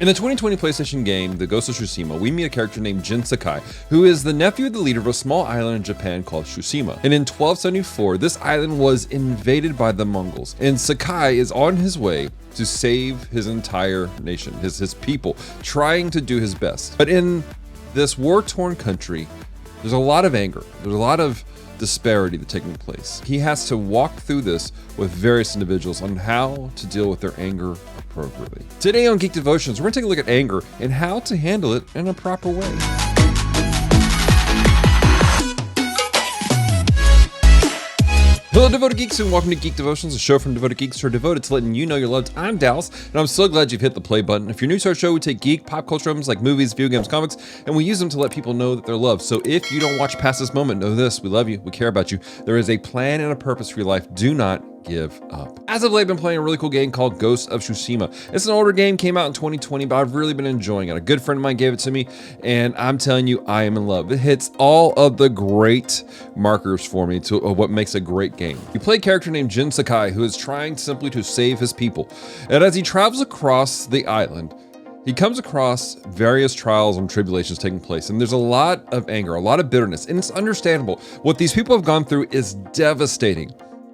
In the 2020 PlayStation game, The Ghost of Tsushima, we meet a character named Jin Sakai, who is the nephew of the leader of a small island in Japan called Tsushima. And in 1274, this island was invaded by the Mongols, and Sakai is on his way to save his entire nation, his people, trying to do his best. But in this war-torn country, there's a lot of anger. There's a lot of disparity that's taking place. He has to walk through this with various individuals on how to deal with their anger appropriately. Today on Geek Devotions, we're gonna take a look at anger and how to handle it in a proper way. Hello Devoted Geeks and welcome to Geek Devotions, a show from Devoted Geeks who are devoted to letting you know you're loved. I'm Dallas, and I'm so glad you've hit the play button. If you're new to our show, we take geek, pop culture items like movies, video games, comics, and we use them to let people know that they're loved. So if you don't watch past this moment, know this: we love you, we care about you. There is a plan and a purpose for your life. Do not give up. As of late, I've been playing a really cool game called Ghost of Tsushima. It's an older game, came out in 2020, but I've really been enjoying it. A good friend of mine gave it to me, and I'm telling you, I am in love. It hits all of the great markers for me to what makes a great game. You play a character named Jin Sakai, who is trying simply to save his people. And as he travels across the island, he comes across various trials and tribulations taking place, and there's a lot of anger, a lot of bitterness, and it's understandable. What these people have gone through is devastating.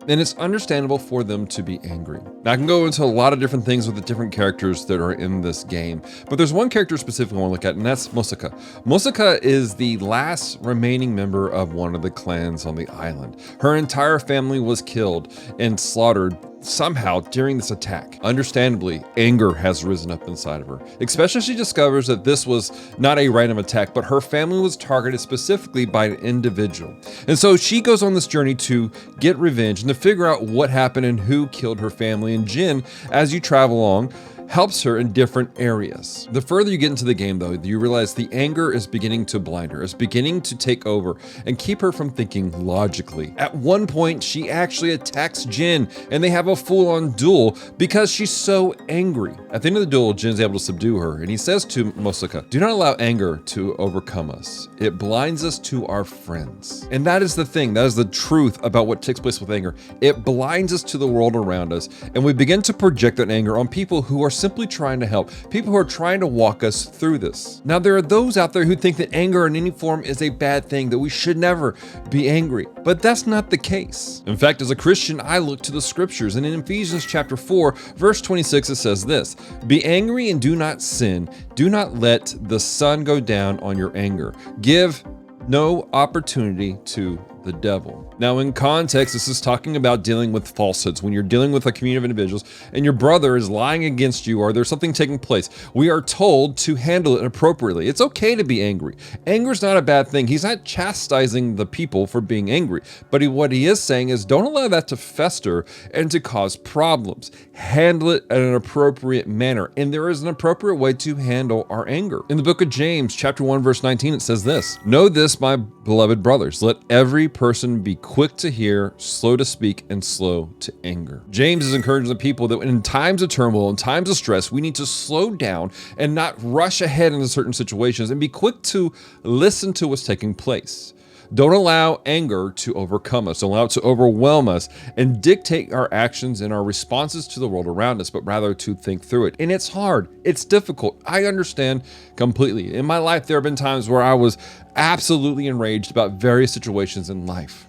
And it's understandable for them to be angry. Now, I can go into a lot of different things with the different characters that are in this game, but there's one character specifically I want to look at, and that's Masako. Masako is the last remaining member of one of the clans on the island. Her entire family was killed and slaughtered somehow during this attack. Understandably, anger has risen up inside of her, especially as she discovers that this was not a random attack, but her family was targeted specifically by an individual. And so she goes on this journey to get revenge and to figure out what happened and who killed her family. And Jin, as you travel along, helps her in different areas. The further you get into the game, though, you realize the anger is beginning to blind her. It's beginning to take over and keep her from thinking logically. At one point, she actually attacks Jin, and they have a full-on duel because she's so angry. At the end of the duel, Jin's able to subdue her, and he says to Masako, "Do not allow anger to overcome us. It blinds us to our friends." And that is the thing. That is the truth about what takes place with anger. It blinds us to the world around us, and we begin to project that anger on people who are simply trying to help, people who are trying to walk us through this. Now, there are those out there who think that anger in any form is a bad thing, that we should never be angry, but that's not the case. In fact, as a Christian, I look to the scriptures, and in Ephesians chapter 4, verse 26, it says this: "Be angry and do not sin. Do not let the sun go down on your anger. Give no opportunity to the devil." Now, in context, this is talking about dealing with falsehoods. When you're dealing with a community of individuals and your brother is lying against you or there's something taking place, we are told to handle it appropriately. It's okay to be angry. Anger is not a bad thing. He's not chastising the people for being angry, but what he is saying is don't allow that to fester and to cause problems. Handle it in an appropriate manner, and there is an appropriate way to handle our anger. In the book of James, chapter 1, verse 19, it says this: "Know this, my beloved brothers, let every person be quick to hear, slow to speak, and slow to anger." James is encouraging the people that in times of turmoil, in times of stress, we need to slow down and not rush ahead into certain situations and be quick to listen to what's taking place. Don't allow anger to overcome us. Don't allow it to overwhelm us and dictate our actions and our responses to the world around us, but rather to think through it. And it's hard. It's difficult. I understand completely. In my life, there have been times where I was absolutely enraged about various situations in life.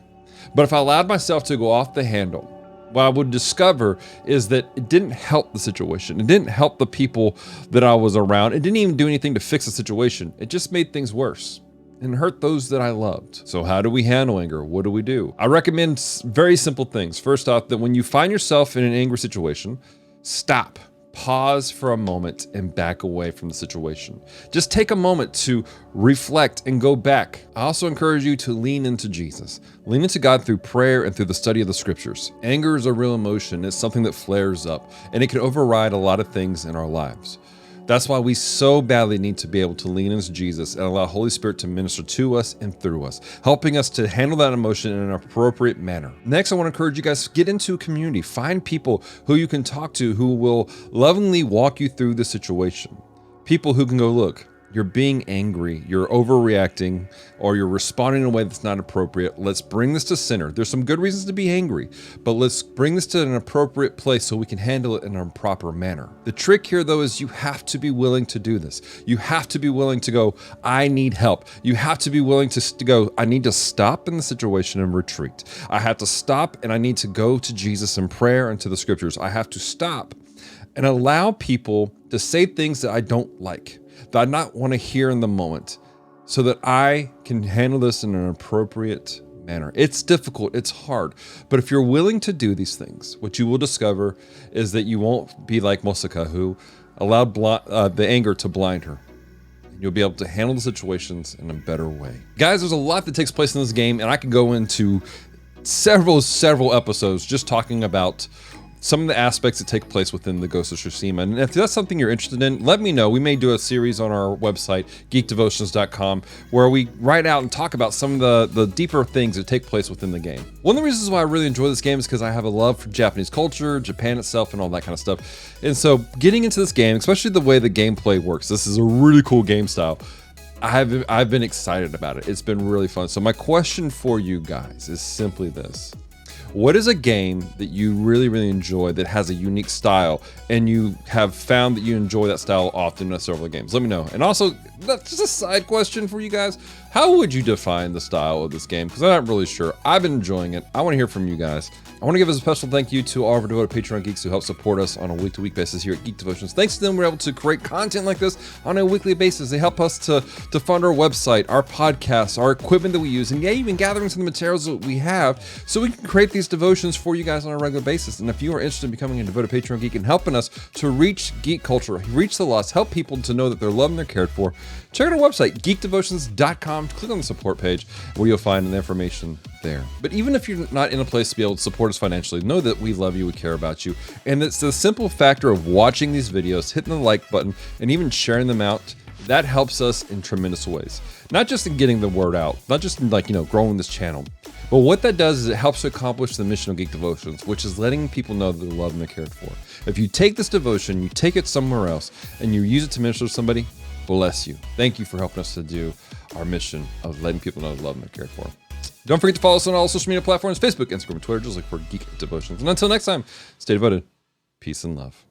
But if I allowed myself to go off the handle, what I would discover is that it didn't help the situation. It didn't help the people that I was around. It didn't even do anything to fix the situation. It just made things worse and hurt those that I loved. So how do we handle anger? What do we do? I recommend very simple things. First off, that when you find yourself in an angry situation, stop. Pause for a moment and back away from the situation. Just take a moment to reflect and go back. I also encourage you to lean into Jesus. Lean into God through prayer and through the study of the scriptures. Anger is a real emotion. It's something that flares up, and it can override a lot of things in our lives. That's why we so badly need to be able to lean into Jesus and allow Holy Spirit to minister to us and through us, helping us to handle that emotion in an appropriate manner. Next, I want to encourage you guys to get into a community. Find people who you can talk to who will lovingly walk you through the situation. People who can go, look, you're being angry, you're overreacting, or you're responding in a way that's not appropriate. Let's bring this to center. There's some good reasons to be angry, but let's bring this to an appropriate place so we can handle it in a proper manner. The trick here, though, is you have to be willing to do this. You have to be willing to go, I need help. You have to be willing to go, I need to stop in the situation and retreat. I have to stop and I need to go to Jesus in prayer and to the scriptures. I have to stop and allow people to say things that I don't like, that I not want to hear in the moment, so that I can handle this in an appropriate manner. It's difficult, it's hard, but if you're willing to do these things, what you will discover is that you won't be like Masako, who allowed the anger to blind her. You'll be able to handle the situations in a better way. Guys, there's a lot that takes place in this game, and I can go into several episodes just talking about some of the aspects that take place within the Ghost of Tsushima. And if that's something you're interested in, let me know. We may do a series on our website, geekdevotions.com, where we write out and talk about some of the deeper things that take place within the game. One of the reasons why I really enjoy this game is because I have a love for Japanese culture, Japan itself, and all that kind of stuff. And so getting into this game, especially the way the gameplay works, this is a really cool game style. I've been excited about it. It's been really fun. So my question for you guys is simply this. What is a game that you really enjoy that has a unique style and you have found that you enjoy that style often in several games? Let me know. And also, that's just a side question for you guys. How would you define the style of this game? Because I'm not really sure. I've been enjoying it. I want to hear from you guys. I want to give a special thank you to all of our devoted Patreon geeks who help support us on a week-to-week basis here at Geek Devotions. Thanks to them, we're able to create content like this on a weekly basis. They help us to fund our website, our podcasts, our equipment that we use, and even gathering some of the materials that we have so we can create these devotions for you guys on a regular basis. And if you are interested in becoming a devoted Patreon geek and helping us to reach geek culture, reach the lost, help people to know that they're loved and they're cared for, check out our website, geekdevotions.com. Click on the support page where you'll find the information there. But even if you're not in a place to be able to support us financially, know that we love you, we care about you, and it's the simple factor of watching these videos, hitting the like button, and even sharing them out. That helps us in tremendous ways. Not just in getting the word out, not just in growing this channel, but what that does is it helps to accomplish the mission of Geek Devotions, which is letting people know that they're loved and they're cared for. If you take this devotion, you take it somewhere else, and you use it to minister to somebody, bless you. Thank you for helping us to do our mission of letting people know they're loved and they're cared for. Don't forget to follow us on all social media platforms, Facebook, Instagram, and Twitter. Just look for Geek Devotions. And until next time, stay devoted. Peace and love.